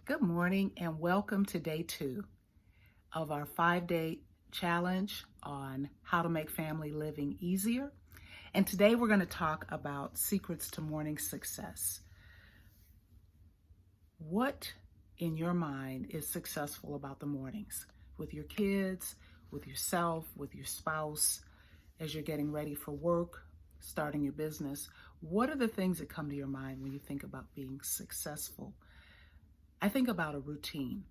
Good morning and welcome to day 2 of our 5-day challenge on how to make family living easier. And today we're going to talk about secrets to morning success. What in your mind is successful about the mornings with your kids, with yourself, with your spouse, as you're getting ready for work, starting your business? What are the things that come to your mind when you think about being successful? I think about a routine.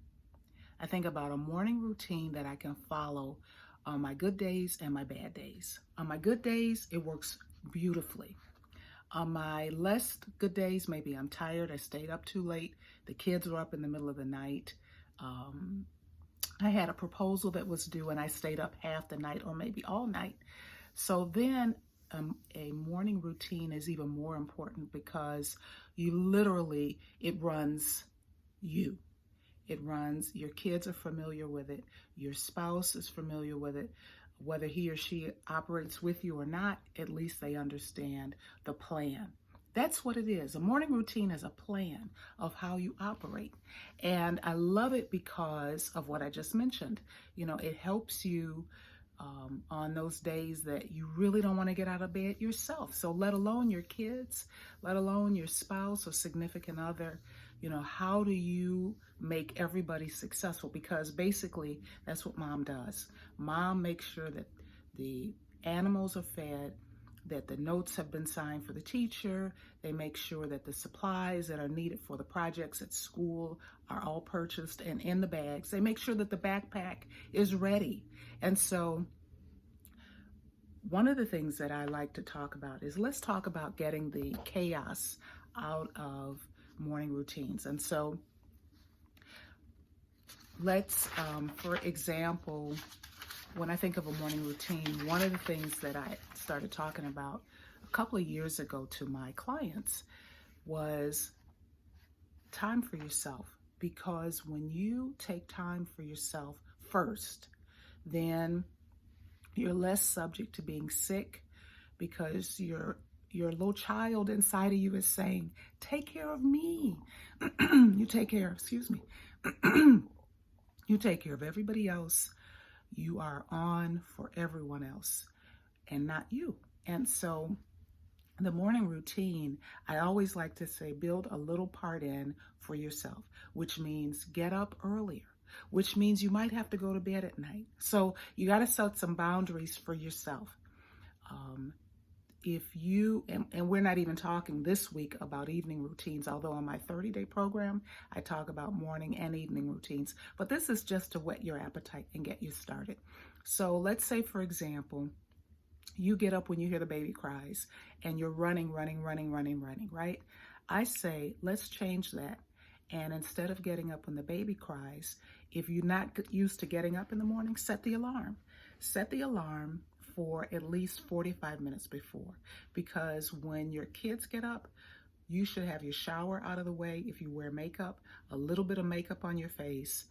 I think about a morning routine that I can follow on my good days and my bad days. On my good days, it works beautifully. On my less good days, maybe I'm tired, I stayed up too late, the kids were up in the middle of the night. I had a proposal that was due and I stayed up half the night or maybe all night. So then a morning routine is even more important because it runs you. It runs, your kids are familiar with it, your spouse is familiar with it. Whether he or she operates with you or not, at least they understand the plan. That's what it is. A morning routine is a plan of how you operate. And I love it because of what I just mentioned. It helps you on those days that you really don't want to get out of bed yourself. So let alone your kids, let alone your spouse or significant other, how do you make everybody successful? Because basically that's what mom does. Mom makes sure that the animals are fed, that the notes have been signed for the teacher. They make sure that the supplies that are needed for the projects at school are all purchased and in the bags. They make sure that the backpack is ready. And so one of the things that I like to talk about is let's talk about getting the chaos out of morning routines. And so let's, for example, when I think of a morning routine, one of the things that I started talking about a couple of years ago to my clients was time for yourself. Because when you take time for yourself first, then you're less subject to being sick because your little child inside of you is saying, take care of me. You take care of everybody else. You are on for everyone else and not you. And so the morning routine, I always like to say, build a little part in for yourself, which means get up earlier, which means you might have to go to bed at night. So you got to set some boundaries for yourself. And we're not even talking this week about evening routines, although on my 30-day program, I talk about morning and evening routines. But this is just to whet your appetite and get you started. So let's say, for example, you get up when you hear the baby cries and you're running, right? I say, let's change that. And instead of getting up when the baby cries, if you're not used to getting up in the morning, set the alarm. Set the alarm for at least 45 minutes before, because when your kids get up, you should have your shower out of the way. If you wear makeup, a little bit of makeup on your face.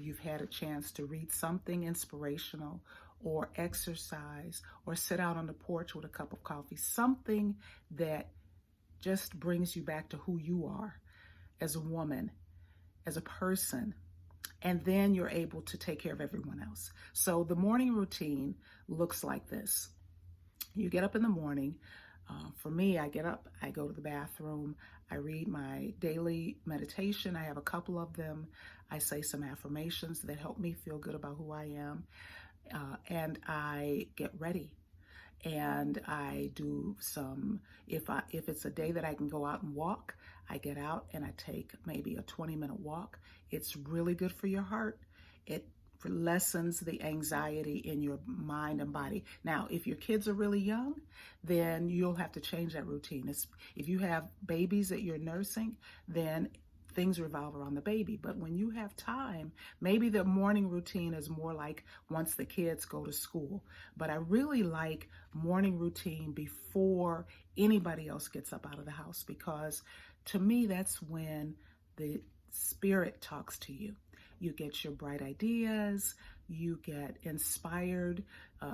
You've had a chance to read something inspirational or exercise or sit out on the porch with a cup of coffee, something that just brings you back to who you are as a woman, as a person. And then you're able to take care of everyone else. So the morning routine looks like this. You get up in the morning. For me, I get up, I go to the bathroom, I read my daily meditation. I have a couple of them. I say some affirmations that help me feel good about who I am. And I get ready. And I do if it's a day that I can go out and walk, I get out and I take maybe a 20-minute walk. It's really good for your heart. It lessens the anxiety in your mind and body. Now, if your kids are really young, then you'll have to change that routine. If you have babies that you're nursing, then things revolve around the baby. But when you have time, maybe the morning routine is more like once the kids go to school. But I really like morning routine before anybody else gets up out of the house, because to me, that's when the spirit talks to you. You get your bright ideas, you get inspired.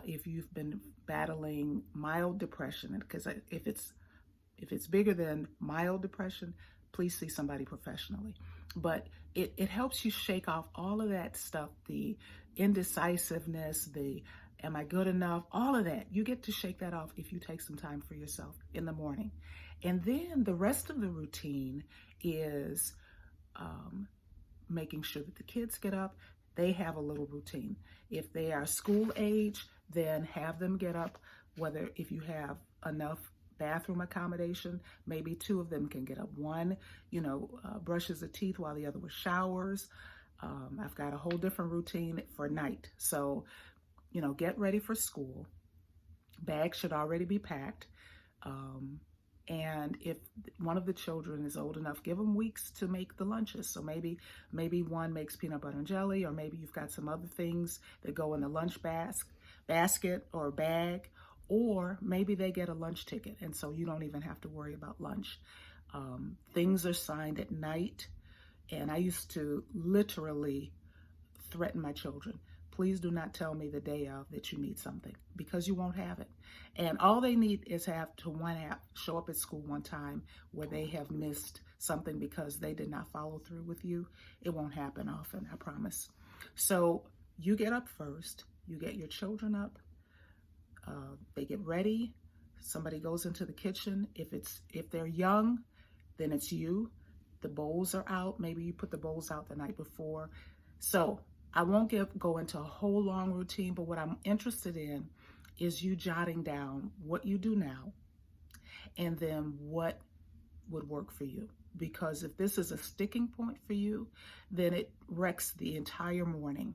If you've been battling mild depression, because if it's bigger than mild depression, please see somebody professionally. But it helps you shake off all of that stuff, the indecisiveness, the am I good enough, all of that. You get to shake that off if you take some time for yourself in the morning. And then the rest of the routine is making sure that the kids get up. They have a little routine. If they are school age, then have them get up, whether if you have enough bathroom accommodation, maybe two of them can get up. One, brushes the teeth while the other one showers. I've got a whole different routine for night. So, get ready for school. Bags should already be packed. And if one of the children is old enough, give them weeks to make the lunches. So maybe one makes peanut butter and jelly, or maybe you've got some other things that go in the lunch basket or bag, or maybe they get a lunch ticket. And so you don't even have to worry about lunch. Things are signed at night. And I used to literally threaten my children. Please do not tell me the day of that you need something, because you won't have it. And all they need is show up at school one time where they have missed something because they did not follow through with you. It won't happen often, I promise. So you get up first, you get your children up, they get ready, somebody goes into the kitchen. If they're young, then it's you. The bowls are out. Maybe you put the bowls out the night before. So I won't go into a whole long routine, but what I'm interested in is you jotting down what you do now and then what would work for you. Because if this is a sticking point for you, then it wrecks the entire morning,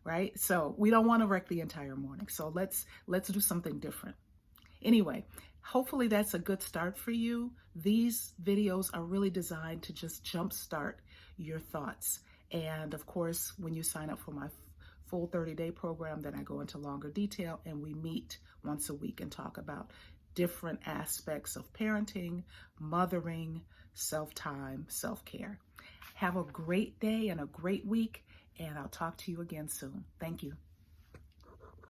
right? So we don't want to wreck the entire morning. So let's do something different. Anyway, hopefully that's a good start for you. These videos are really designed to just jumpstart your thoughts. And of course, when you sign up for my full 30-day program, then I go into longer detail and we meet once a week and talk about different aspects of parenting, mothering, self-time, self-care. Have a great day and a great week, and I'll talk to you again soon. Thank you.